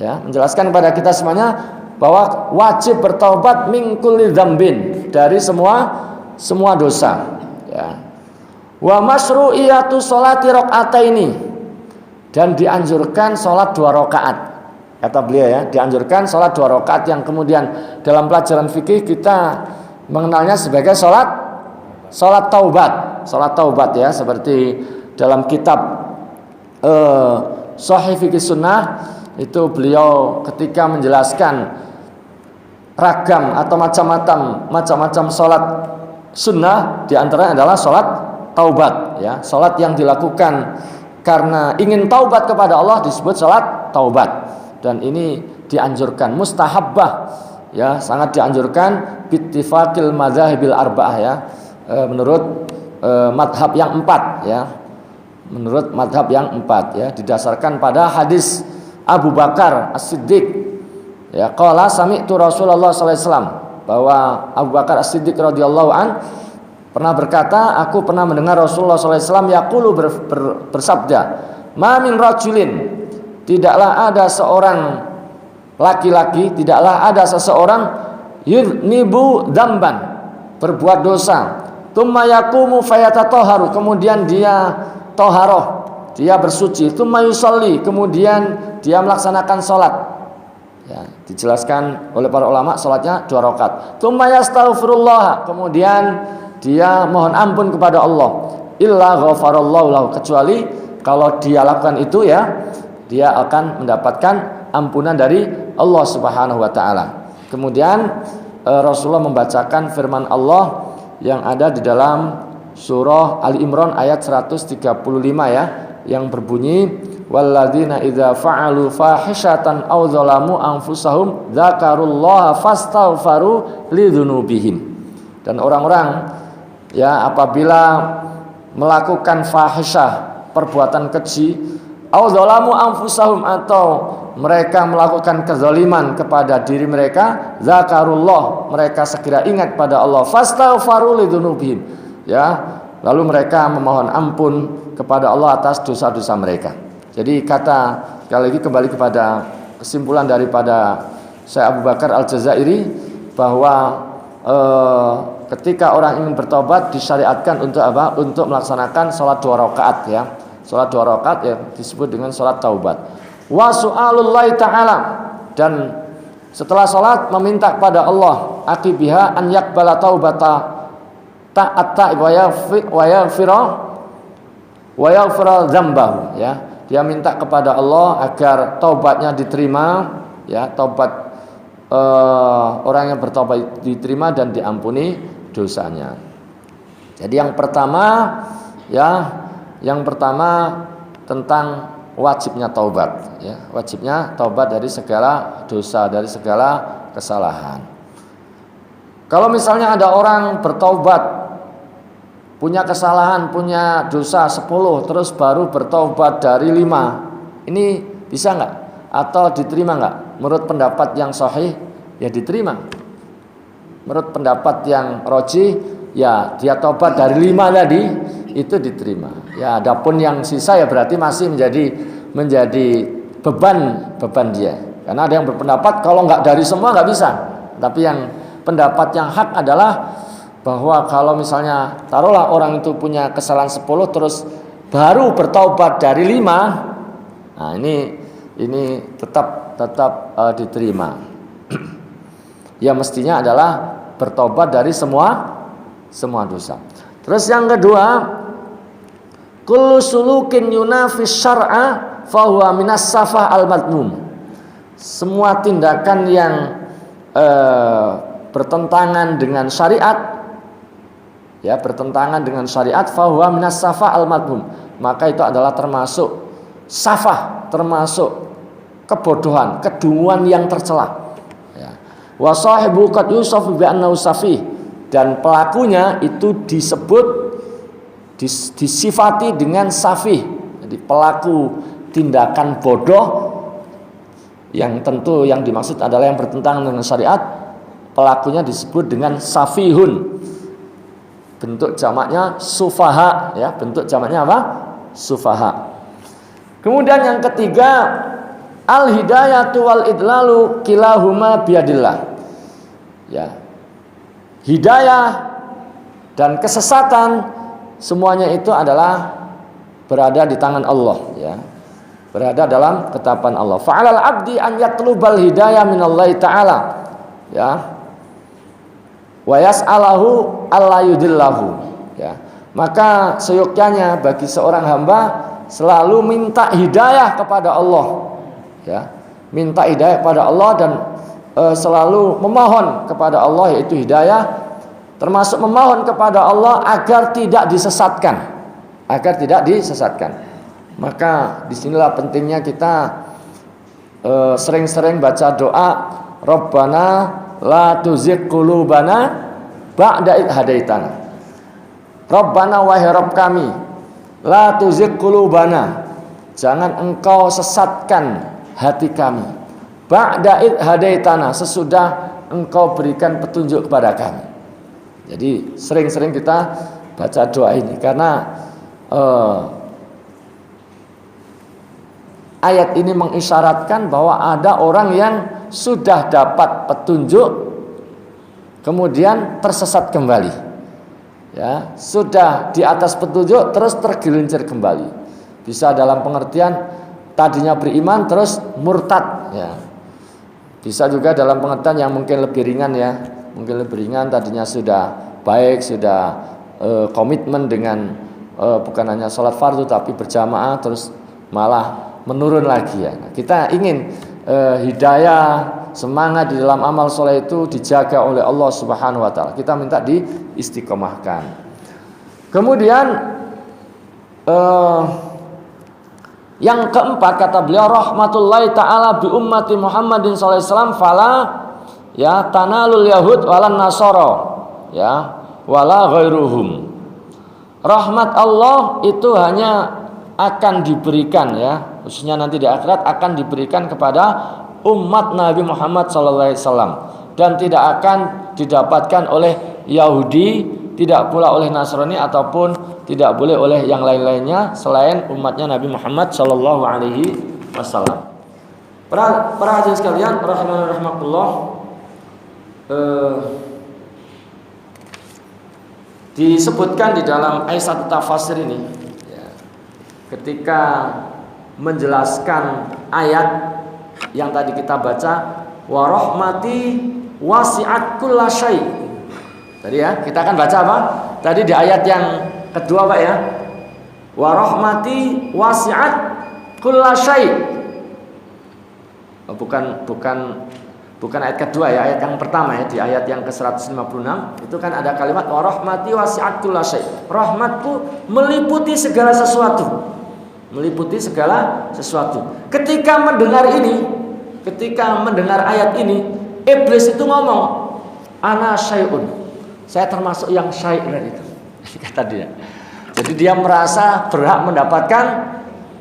Ya, menjelaskan kepada kita semuanya bahwa wajib bertaubat min kulli dzambin, dari semua dosa, ya. Wa masyru'iyatu sholati rakaataini, dan dianjurkan sholat 2 rakaat. Kata beliau ya, dianjurkan sholat 2 rakaat, yang kemudian dalam pelajaran fikih kita mengenalnya sebagai sholat taubat ya, seperti dalam kitab Sahih Fikih Sunnah itu beliau ketika menjelaskan ragam atau macam-macam sholat sunnah, diantaranya adalah sholat taubat ya, sholat yang dilakukan karena ingin taubat kepada Allah disebut sholat taubat. Dan ini dianjurkan, mustahabbah ya, sangat dianjurkan, bittifaqil madzahibil arba'ah ya. Menurut madhab yang 4 ya. Menurut madhab yang 4 ya, didasarkan pada hadis Abu Bakar As-Siddiq ya, qala sami'tu Rasulullah sallallahu alaihi wasallam, bahwa Abu Bakar As-Siddiq radhiyallahu an pernah berkata, aku pernah mendengar Rasulullah sallallahu alaihi wasallam yaqulu bersabda, ma min rajulin, tidaklah ada seorang laki-laki, tidaklah ada seseorang yudnibu dzamban, berbuat dosa, tsumma yaqumu fayatatahharu, kemudian dia taharah, dia bersuci, tsumma yusalli, kemudian dia melaksanakan salat. Ya, dijelaskan oleh para ulama salatnya 2 rakaat. Tsumma yastaghfirullah, kemudian dia mohon ampun kepada Allah. Illa ghafarallahu lahu, kecuali kalau dia lakukan itu ya, dia akan mendapatkan ampunan dari Allah Subhanahu wa taala. Kemudian Rasulullah membacakan firman Allah yang ada di dalam surah Ali Imran ayat 135 ya, yang berbunyi walladzina idza fa'alu fahishatan aw zalamu anfusahum dzakarullaha fastaghfaru lidzunubihim. Dan orang-orang ya apabila melakukan fahisyah, perbuatan keji, aw zalamu anfusahum, atau mereka melakukan kezaliman kepada diri mereka, zakarullah, mereka segera ingat pada Allah, fastaghfaru lidzunubihim ya, lalu mereka memohon ampun kepada Allah atas dosa-dosa mereka. Jadi sekali lagi kembali kepada kesimpulan daripada Syekh Abu Bakar Al-Jazairi, bahwa ketika orang ingin bertobat disyariatkan untuk apa? Untuk melaksanakan sholat 2 rakaat ya. Sholat 2 rakaat ya disebut dengan sholat taubat. Wa su'alullahi ta'ala, dan setelah sholat meminta kepada Allah aqibiha an yaqbala taubata ta'atta wa yaghfira dzambahu ya. Dia minta kepada Allah agar taubatnya diterima ya, taubat orang yang bertaubat diterima dan diampuni dosanya. Jadi yang pertama tentang wajibnya taubat ya, wajibnya taubat dari segala dosa, dari segala kesalahan. Kalau misalnya ada orang bertaubat, punya kesalahan, punya dosa 10, terus baru bertaubat dari 5, ini bisa nggak? Atau diterima nggak? Menurut pendapat yang sahih ya diterima. Menurut pendapat yang rajih ya dia taubat dari 5 tadi itu diterima. Ya adapun yang sisa ya berarti masih menjadi beban dia. Karena ada yang berpendapat kalau nggak dari semua nggak bisa. Tapi yang pendapat yang hak adalah bahwa kalau misalnya taruhlah orang itu punya kesalahan 10 terus baru bertaubat dari 5, nah ini tetap diterima. Ya mestinya adalah bertobat dari semua dosa. Terus yang kedua, kullu sulukin yunafis syar'a fahuwa minas safah al-madmum. Semua tindakan yang bertentangan dengan syariat ya, bertentangan dengan syariat, fahuwa minas safah al-madmum, maka itu adalah termasuk safah, termasuk kebodohan, kedunguan yang tercela ya. Wa sahibu qad yusafu bi annahu safih, dan pelakunya itu disifati dengan safih. Jadi pelaku tindakan bodoh yang tentu yang dimaksud adalah yang bertentangan dengan syariat, pelakunya disebut dengan safihun. Bentuk jamaknya sufaha ya, bentuk jamaknya apa? Sufaha. Kemudian yang ketiga, al-hidayatu wal idlalu kilahuma biyadillah. Ya. Hidayah dan kesesatan semuanya itu adalah berada di tangan Allah ya. Berada dalam ketetapan Allah. Fa'alal abdi an yatlubal hidayah minallahi ta'ala ya. Wa yas'alahu alla yudillahu ya. Maka seyogyanya bagi seorang hamba selalu minta hidayah kepada Allah ya. Minta hidayah kepada Allah dan selalu memohon kepada Allah, yaitu hidayah, termasuk memohon kepada Allah agar tidak disesatkan, Maka disinilah pentingnya kita sering-sering baca doa Rabbana la tuzigh qulubana ba'da idh hadaitana. Rabbana wahai Rabb kami, la tuzigh qulubana, jangan engkau sesatkan hati kami, ba'da idh hadaitana, sesudah engkau berikan petunjuk kepada kami. Jadi sering-sering kita baca doa ini karena ayat ini mengisyaratkan bahwa ada orang yang sudah dapat petunjuk kemudian tersesat kembali. Ya, sudah di atas petunjuk terus tergelincir kembali. Bisa dalam pengertian tadinya beriman terus murtad, ya. Bisa juga dalam pengertian yang mungkin lebih ringan, ya. Mungkin lebih ringan, tadinya sudah baik, sudah komitmen dengan bukan hanya sholat fardu tapi berjamaah, terus malah menurun lagi, ya. Nah, kita ingin hidayah, semangat di dalam amal soleh itu dijaga oleh Allah Subhanahu wa taala. Kita minta diistiqomahkan. Kemudian yang keempat kata beliau, rahmatullahi taala bi ummati Muhammadin sallallahu alaihi wasallam fala ya tanalul yahud walan nasara ya wala ghairuhum. Rahmat Allah itu hanya akan diberikan, ya, khususnya nanti di akhirat akan diberikan kepada umat Nabi Muhammad SAW dan tidak akan didapatkan oleh Yahudi, tidak pula oleh Nasrani ataupun tidak boleh oleh yang lain-lainnya selain umatnya Nabi Muhammad SAW. Para hadirin sekalian, rahimakumullah, disebutkan di dalam ayat satu tafsir ini, ya, ketika menjelaskan ayat yang tadi kita baca, wa rahmati wasi'at kullasyai. Tadi, ya, kita akan baca apa? Tadi di ayat yang kedua, Pak, ya. Wa rahmati wasi'at kullasyai. Bukan ayat kedua, ya, ayat yang pertama, ya, di ayat yang ke-156 itu kan ada kalimat wa rahmati wasi'at kullasyai. Rahmatku meliputi segala sesuatu. Meliputi segala sesuatu. Ketika mendengar ayat ini, iblis itu ngomong, ana syai'un. Saya termasuk yang syai' itu. Kata dia. Jadi dia merasa berhak mendapatkan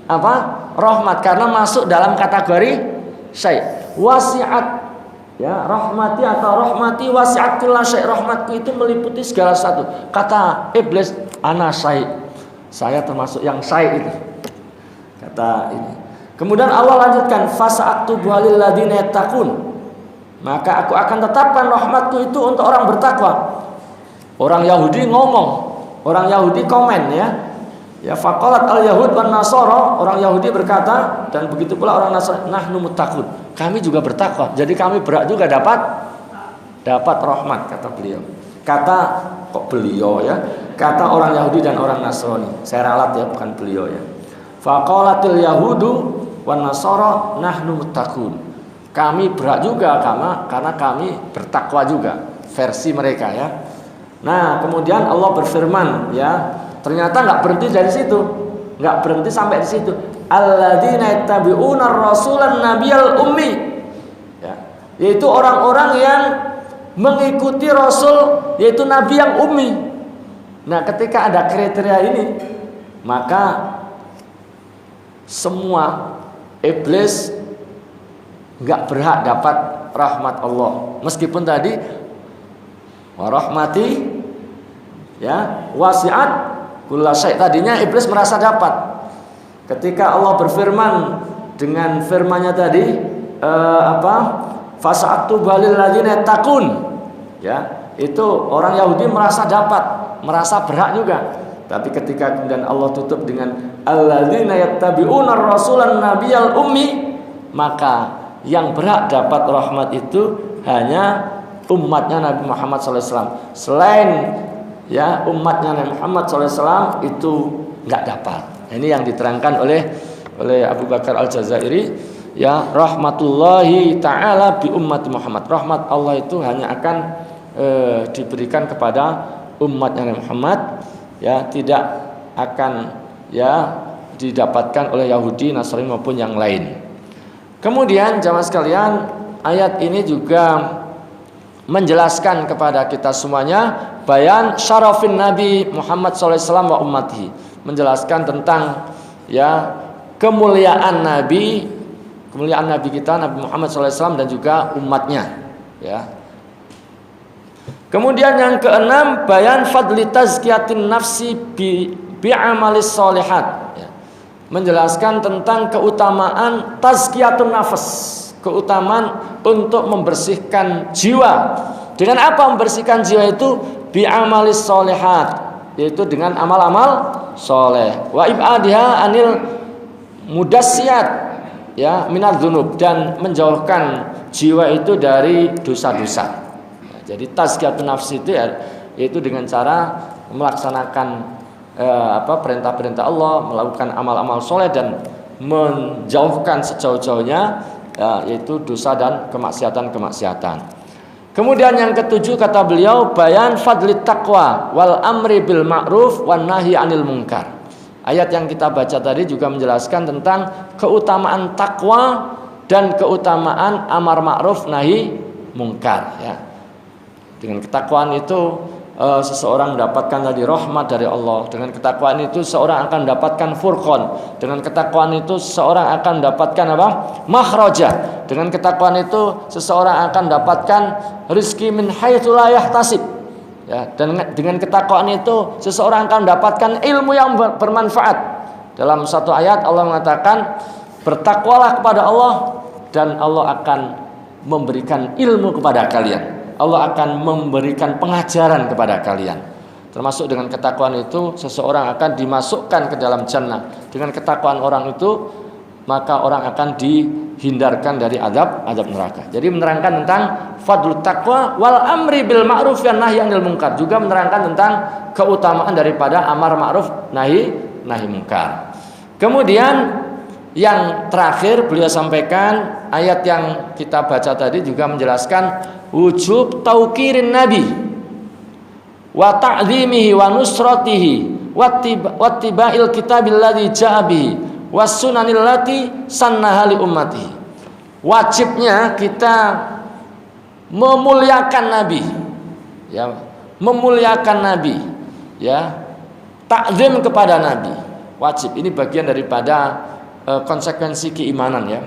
apa? Rahmat karena masuk dalam kategori syai'. Wasi'at, ya, rahmati atau rahmati wasi'at kullasyai. Rahmatku itu meliputi segala sesuatu. Kata iblis, ana syai'. Saya termasuk yang syai' itu. Kata ini. Kemudian Allah lanjutkan, fasa'aktubu lil ladzina yattaqun. Maka aku akan tetapkan rahmatku itu untuk orang bertakwa. Orang Yahudi ngomong, orang Yahudi komen, ya. Ya, faqalat al-yahud wan nasara, orang Yahudi berkata dan begitu pula orang Nasrani, nahnu muttaqun. Kami juga bertakwa. Jadi kami berhak juga dapat rahmat, kata beliau. Kok beliau, ya? Kata orang Yahudi dan orang Nasrani. Saya ralat, ya, bukan beliau, ya. Faqalatil yahudu wan nasara nahnu muttaqun. Kami berhak juga karena kami bertakwa juga, versi mereka, ya. Nah, kemudian Allah berfirman, ya, ternyata nggak berhenti dari situ, nggak berhenti sampai di situ. Alladzina yattabi'una ar-rasulan nabiyal ummi, ya, yaitu orang-orang yang mengikuti Rasul, yaitu Nabi yang ummi. Nah, ketika ada kriteria ini, maka semua iblis nggak berhak dapat rahmat Allah. Meskipun tadi warahmati, ya, wasi'at kullasyai, tadinya iblis merasa dapat. Ketika Allah berfirman dengan firman-Nya tadi fasa'atu balil ladzina yattaqun, ya, itu orang Yahudi merasa dapat, merasa berhak juga. Tapi ketika kemudian Allah tutup dengan alladzina yattabi'una ar-rasulan nabiyal ummi, maka yang berhak dapat rahmat itu hanya umatnya Nabi Muhammad SAW. Selain, ya, umatnya Nabi Muhammad SAW itu nggak dapat. Ini yang diterangkan oleh Abu Bakar Al-Jazairi, ya, rahmatullahi ta'ala bi ummati Muhammad. Rahmat Allah itu hanya akan diberikan kepada umatnya Nabi Muhammad, ya, tidak akan, ya, didapatkan oleh Yahudi, Nasrani maupun yang lain. Kemudian jamaah sekalian, ayat ini juga menjelaskan kepada kita semuanya bayan syarafin Nabi Muhammad SAW wa ummatihi, menjelaskan tentang ya kemuliaan Nabi kita Nabi Muhammad SAW dan juga umatnya ya. Kemudian yang keenam bayan fadli tazkiyatin nafsi bi'amalis sholihat ya. Menjelaskan tentang keutamaan tazkiyatun nafs, keutamaan untuk membersihkan jiwa. Dengan apa membersihkan jiwa itu? Bi'amalis sholihat, yaitu dengan amal-amal soleh. Wa ib'adiha anil mudassiyat ya minadz dzunub, dan menjauhkan jiwa itu dari dosa-dosa. Jadi tazkiyatun nafs itu yaitu dengan cara melaksanakan perintah-perintah Allah, melakukan amal-amal soleh dan menjauhkan sejauh-jauhnya yaitu dosa dan kemaksiatan. Kemudian yang ketujuh kata beliau bayan fadlit taqwa wal amri bil ma'ruf wan nahyi 'anil munkar. Ayat yang kita baca tadi juga menjelaskan tentang keutamaan takwa dan keutamaan amar ma'ruf nahi munkar ya. Dengan ketakwaan itu seseorang mendapatkan tadi rahmat dari Allah. Dengan ketakwaan itu seorang akan mendapatkan furqan. Dengan ketakwaan itu seseorang akan mendapatkan apa? Makhraja. Dengan ketakwaan itu seseorang akan mendapatkan rizki min haitsu la yahtasib. Ya, dan dengan ketakwaan itu seseorang akan mendapatkan ilmu yang bermanfaat. Dalam satu ayat Allah mengatakan, bertakwalah kepada Allah dan Allah akan memberikan ilmu kepada kalian. Allah akan memberikan pengajaran kepada kalian. Termasuk dengan ketakwaan itu seseorang akan dimasukkan ke dalam jannah. Dengan ketakwaan orang itu maka orang akan dihindarkan dari azab neraka. Jadi menerangkan tentang fadlut taqwa wal amri bil ma'ruf wan nahyi 'anil munkar, juga menerangkan tentang keutamaan daripada amar ma'ruf nahi munkar. Kemudian yang terakhir beliau sampaikan ayat yang kita baca tadi juga menjelaskan wujub tauqirin nabi wa ta'zimihi wa nusratihi wattiba'il kitabil ladzi ja'a bihi was sunanil lati sannaha li ummatihi. Wajibnya kita memuliakan nabi ya, memuliakan nabi ya, takzim kepada nabi wajib. Ini bagian daripada konsekuensi keimanan ya.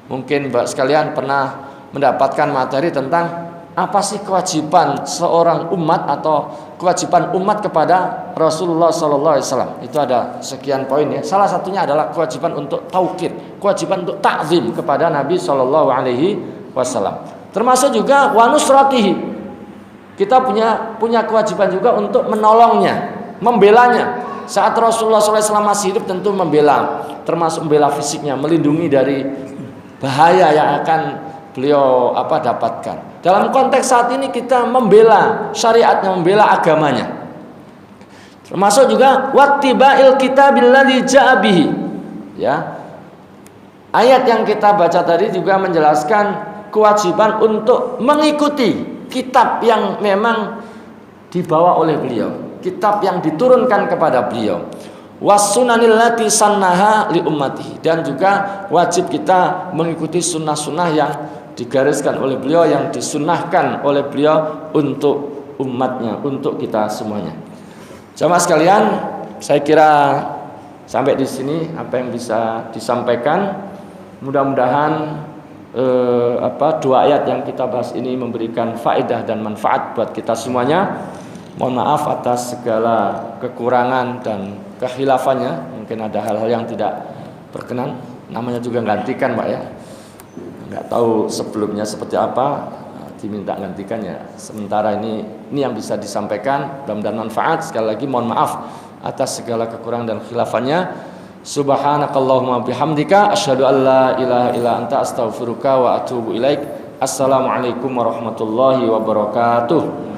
Mungkin Mbak sekalian pernah mendapatkan materi tentang apa sih kewajiban seorang umat atau kewajiban umat kepada Rasulullah SAW. Itu ada sekian poin ya. Salah satunya adalah kewajiban untuk taukir, kewajiban untuk takzim kepada Nabi SAW. Termasuk juga wa nusratihi. Kita punya kewajiban juga untuk menolongnya, membelanya. Saat Rasulullah SAW masih hidup tentu membela, termasuk membela fisiknya, melindungi dari bahaya yang akan beliau dapatkan. Dalam konteks saat ini kita membela syariatnya, membela agamanya. Termasuk juga wattiba'il kitabil ladzi ja'a bihi. Ya. Ayat yang kita baca tadi juga menjelaskan kewajiban untuk mengikuti kitab yang memang dibawa oleh beliau, kitab yang diturunkan kepada beliau. Was-sunanil lati sannaha li ummatihi, dan juga wajib kita mengikuti sunnah-sunnah yang digariskan oleh beliau, yang disunnahkan oleh beliau untuk umatnya, untuk kita semuanya. Jamaah sekalian, saya kira sampai di sini apa yang bisa disampaikan. Mudah-mudahan dua ayat yang kita bahas ini memberikan faedah dan manfaat buat kita semuanya. Mohon maaf atas segala kekurangan dan kehilafannya. Mungkin ada hal-hal yang tidak berkenan. Namanya juga gantikan Pak ya. Nggak tahu sebelumnya seperti apa, diminta gantikan ya. Sementara ini yang bisa disampaikan. Mudah-mudahan manfaat. Sekali lagi mohon maaf atas segala kekurangan dan khilafannya. Subhanakallahumma bihamdika asyhadu an la ilaha illa anta astaghfiruka wa atubu ilaik. Assalamualaikum warahmatullahi wabarakatuh.